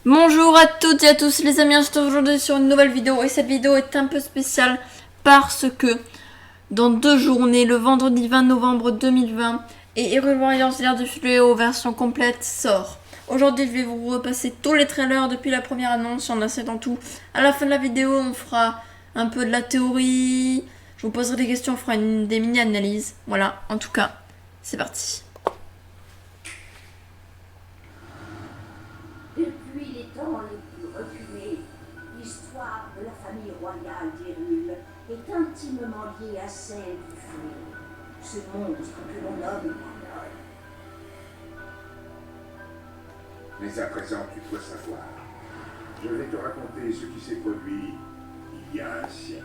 Bonjour à toutes et à tous les amis, je suis aujourd'hui sur une nouvelle vidéo et cette vidéo est un peu spéciale parce que dans 2 journées, le vendredi 20 novembre 2020 et Hyrule Warriors l'ère du fléau version complète sort. Aujourd'hui je vais vous repasser tous les trailers depuis la première annonce, on a 7 en tout. À la fin de la vidéo on fera un peu de la théorie, je vous poserai des questions, on fera des mini-analyses. Voilà, en tout cas, c'est parti. Depuis les temps les plus reculés, l'histoire de la famille royale d'Hyrule est intimement liée à celle du fléau, ce monstre que l'on nomme Ganon. Mais à présent, tu dois savoir. Je vais te raconter ce qui s'est produit il y a un siècle.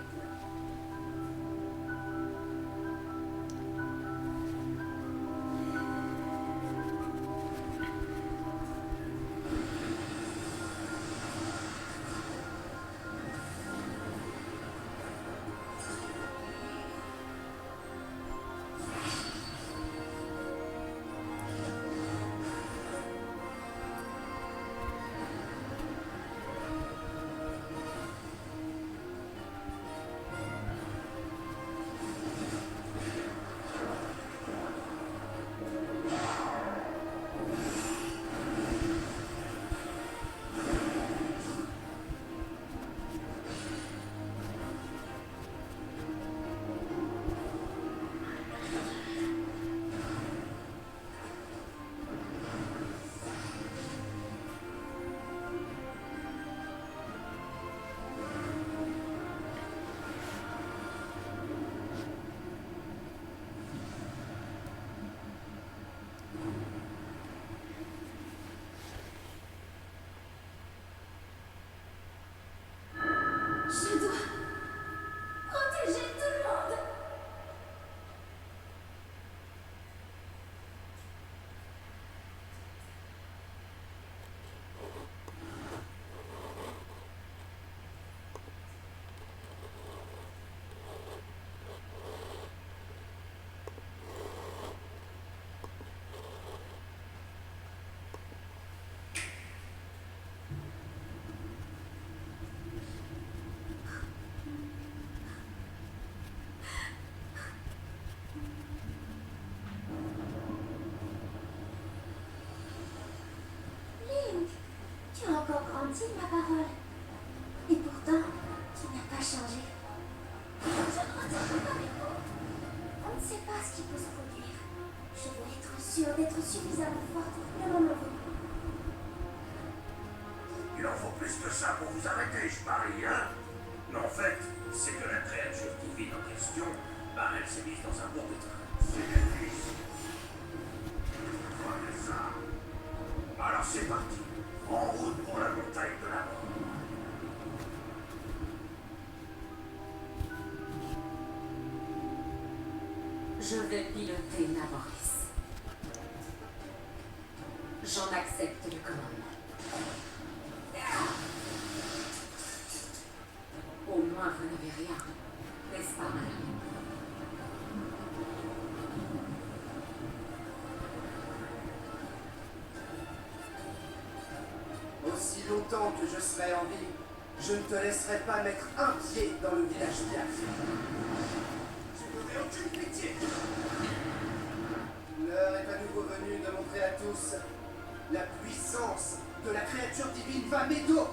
Je dois protéger tout le monde. Link, tu as encore grandi, ma parole. Et pourtant, tu n'as pas changé. Je ne retiens pas mes mots. On ne sait pas ce qui peut se produire. Je dois être sûre d'être suffisamment forte le moment venu. Il en faut plus que ça pour vous arrêter, je parie, hein? Mais en fait, c'est que la créature divine en question, elle s'est mise dans un bourbitre. C'est difficile. Prenez ça. Alors c'est parti. En route pour la montagne de la mort. Je vais piloter Naboris. J'en accepte le commandement. Au moins, vous n'avez rien, n'est-ce pas, madame? Aussi longtemps que je serai en vie, je ne te laisserai pas mettre un pied dans le village Piaf. Je n'aurai aucune pitié. L'heure est à nouveau venue de montrer à tous la puissance de la créature divine Vamedo.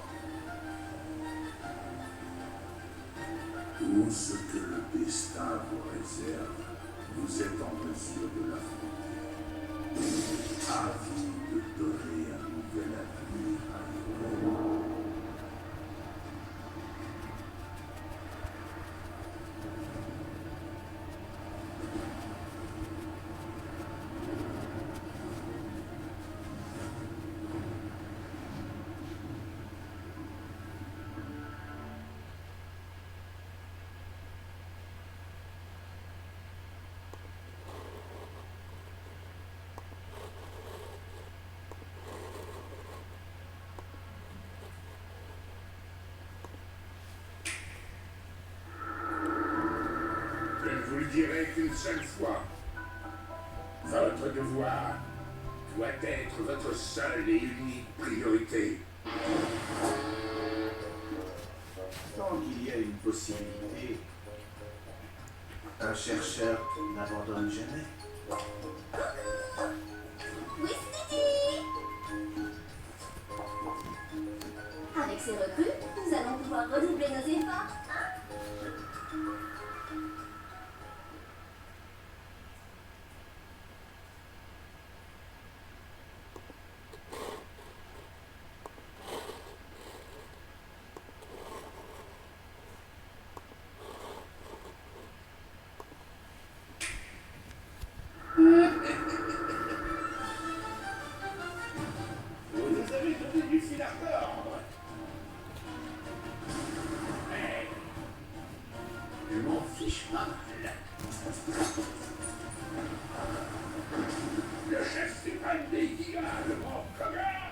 Tout ce que le destin vous réserve, vous êtes en mesure de l'affronter. Avide de donner un nouvel avenir à Hyrule. Je vous le dirai qu'une seule fois. Votre devoir doit être votre seule et unique priorité. possibilité. Un chercheur n'abandonne jamais. Oui, Speedy! Avec ces recrues, nous allons pouvoir redoubler nos efforts, hein? Vous nous avez donné du fil à retordre. Mais je m'en fiche pas mal. Le chef Stéphane Desguigas, le grand cogard,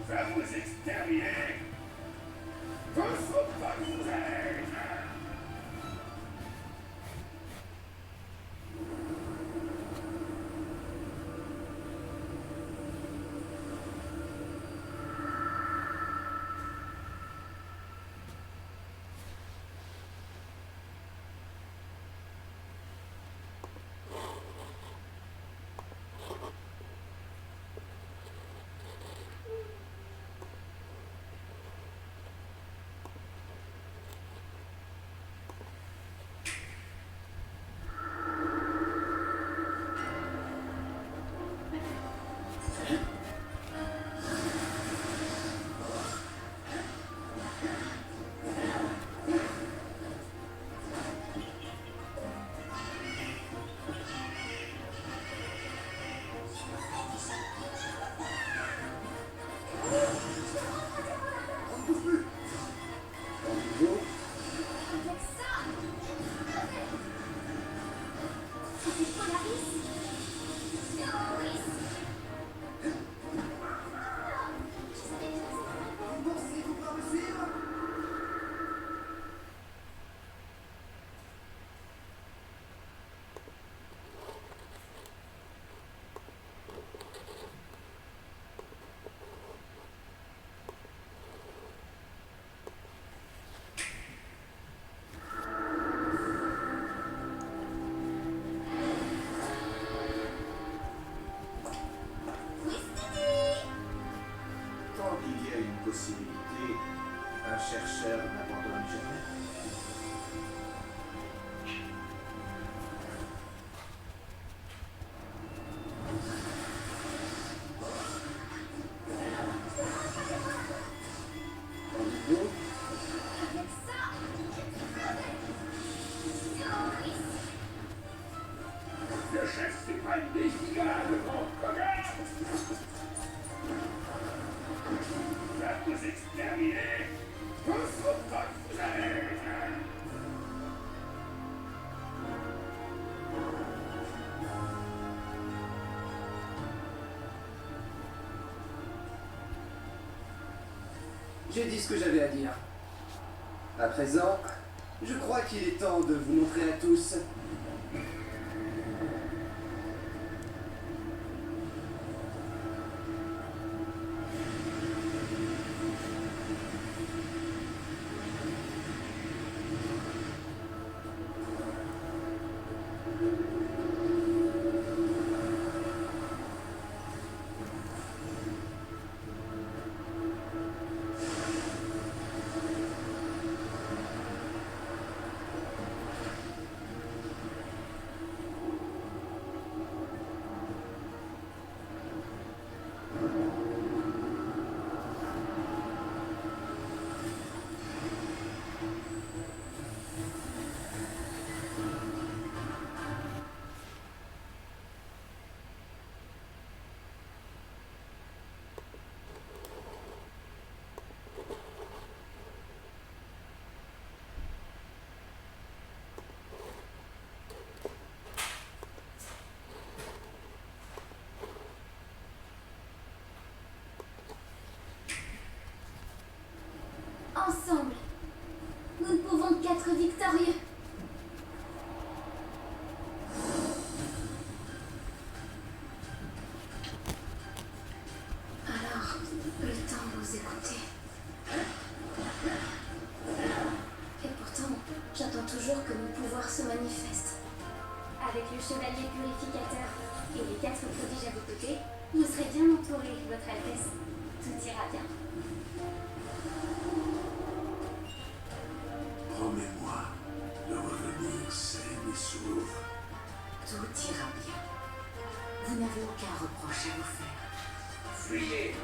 va vous exterminer. Faut pas que vous aide. Avec ça! C'était Polaris! Terroriste! Je savais que ça allait. Vous pensez pouvoir me suivre? Oui, Speedy! Tant qu'il y a une possibilité, un chercheur n'abandonne jamais. Avec ça! Terroriste! Le chef Stéphane Desguigas, le grand cogard, va vous exterminer. Faut pas que vous aide. J'ai dit ce que j'avais à dire. À présent, je crois qu'il est temps de vous montrer à tous Ensemble, nous ne pouvons qu'être victorieux. Alors, le temps de vous écouter. se manifeste. Avec le chevalier purificateur et les 4 prodiges à vos côtés, vous serez bien entourés, votre Altesse. Tout ira bien. Promets-moi de revenir saine et sauve. Tout ira bien. Vous n'avez aucun reproche à vous faire. Fuyez.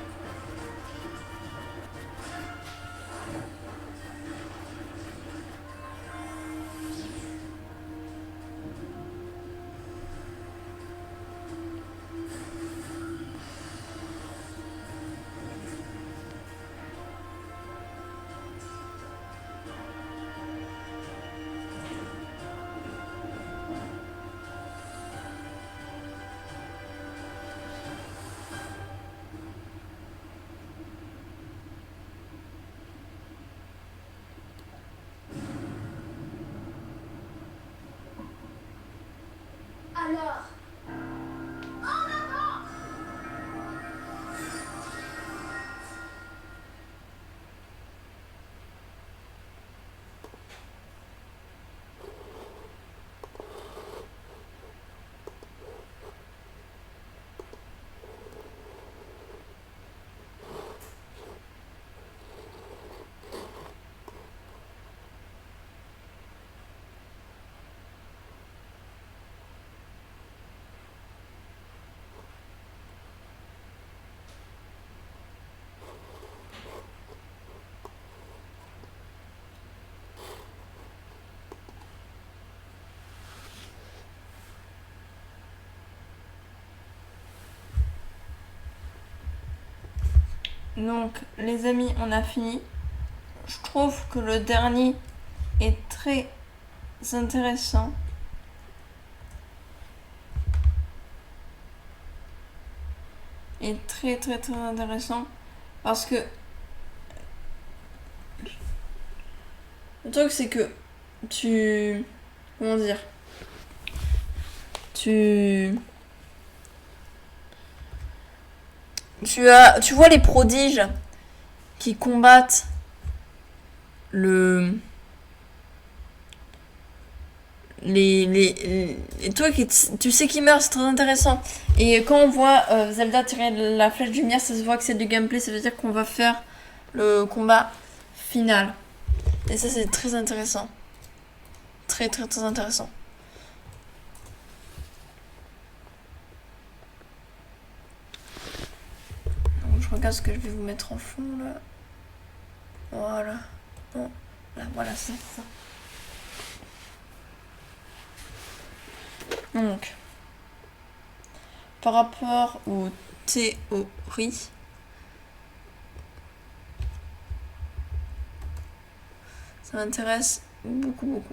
Alors, Donc, les amis, on a fini. Je trouve que le dernier est très intéressant. Est très intéressant. Parce que le truc, c'est que tu... Comment dire? Tu vois les prodiges qui combattent les trucs, tu sais qu'ils meurent, c'est très intéressant. Et quand on voit Zelda tirer la flèche du lumière, ça se voit que c'est du gameplay, ça veut dire qu'on va faire le combat final. Et ça, c'est très intéressant. Très intéressant. Donc, je regarde ce que je vais vous mettre en fond là. Voilà. Bon, là, voilà, c'est ça. Donc, par rapport aux théories, ça m'intéresse beaucoup.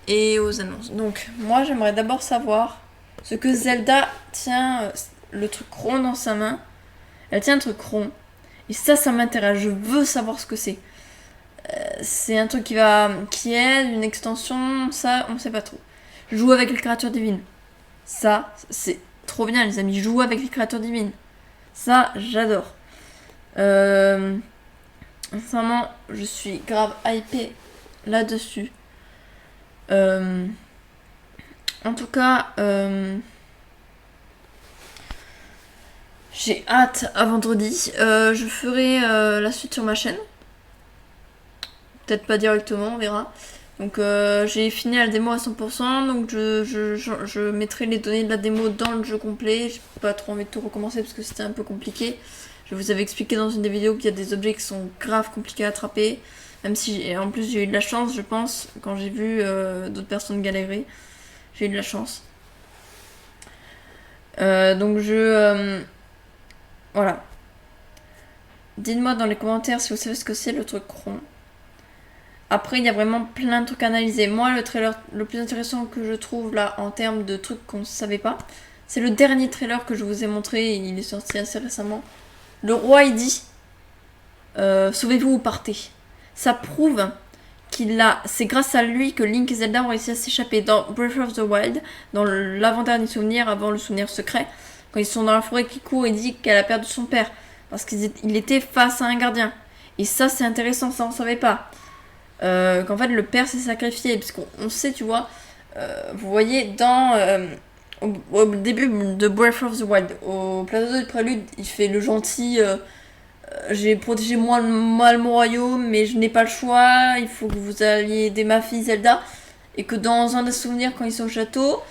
Et aux annonces. Donc, moi, j'aimerais d'abord savoir ce que Zelda tient le truc rond dans sa main. Elle tient un truc rond. Et ça m'intéresse. Je veux savoir ce que c'est. C'est un truc qui est une extension. Ça, on sait pas trop. Joue avec les créatures divines. Ça, c'est trop bien, les amis. Joue avec les créatures divines. Ça, j'adore. Sincèrement, je suis grave hypée là-dessus. En tout cas, j'ai hâte à vendredi. Je ferai la suite sur ma chaîne. Peut-être pas directement, on verra. Donc j'ai fini la démo à 100%, donc je mettrai les données de la démo dans le jeu complet. J'ai pas trop envie de tout recommencer parce que c'était un peu compliqué. Je vous avais expliqué dans une des vidéos qu'il y a des objets qui sont grave compliqués à attraper. Même si en plus j'ai eu de la chance, je pense, quand j'ai vu d'autres personnes galérer. J'ai eu de la chance. Donc voilà. Dites-moi dans les commentaires si vous savez ce que c'est le truc rond. Après, il y a vraiment plein de trucs à analyser. Moi, le trailer le plus intéressant que je trouve là, en termes de trucs qu'on ne savait pas, c'est le dernier trailer que je vous ai montré. Il est sorti assez récemment. Le roi, il dit sauvez-vous ou partez. Ça prouve c'est grâce à lui que Link et Zelda ont réussi à s'échapper dans Breath of the Wild, dans l'avant-dernier souvenir, avant le souvenir secret. Quand ils sont dans la forêt, Kiku, il dit qu'elle a perdu son père. Parce qu'il était face à un gardien. Et ça, c'est intéressant, ça on savait pas. qu'en fait le père s'est sacrifié, parce qu'on sait, tu vois, vous voyez dans au début de Breath of the Wild, au plateau de prélude, il fait le gentil, j'ai protégé moi le royaume, mais je n'ai pas le choix, il faut que vous alliez aider ma fille Zelda, et que dans un des souvenirs quand ils sont au château,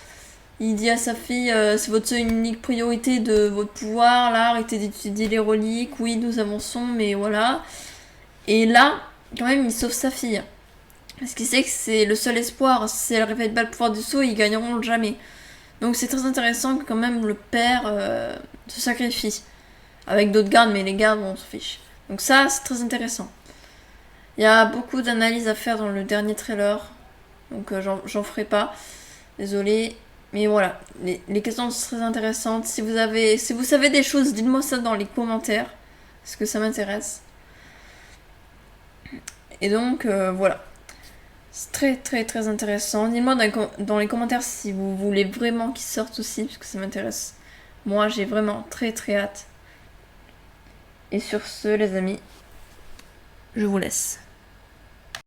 il dit à sa fille, c'est votre seule unique priorité de votre pouvoir, là, arrêtez d'étudier les reliques, oui nous avançons, mais voilà. Et là, quand même, il sauve sa fille. Parce qu'il sait que c'est le seul espoir. Si elle répète pas le pouvoir du sceau, ils gagneront jamais. Donc c'est très intéressant que quand même le père se sacrifie. Avec d'autres gardes, mais les gardes, on s'en fiche. Donc ça, c'est très intéressant. Il y a beaucoup d'analyses à faire dans le dernier trailer. Donc j'en ferai pas. Désolée. Mais voilà, les questions sont très intéressantes. Si vous savez des choses, dites-moi ça dans les commentaires. Parce que ça m'intéresse. Et donc, voilà. C'est très très très intéressant. Dites-moi dans les commentaires si vous voulez vraiment qu'ils sortent aussi, parce que ça m'intéresse. Moi, j'ai vraiment très très hâte. Et sur ce, les amis, je vous laisse.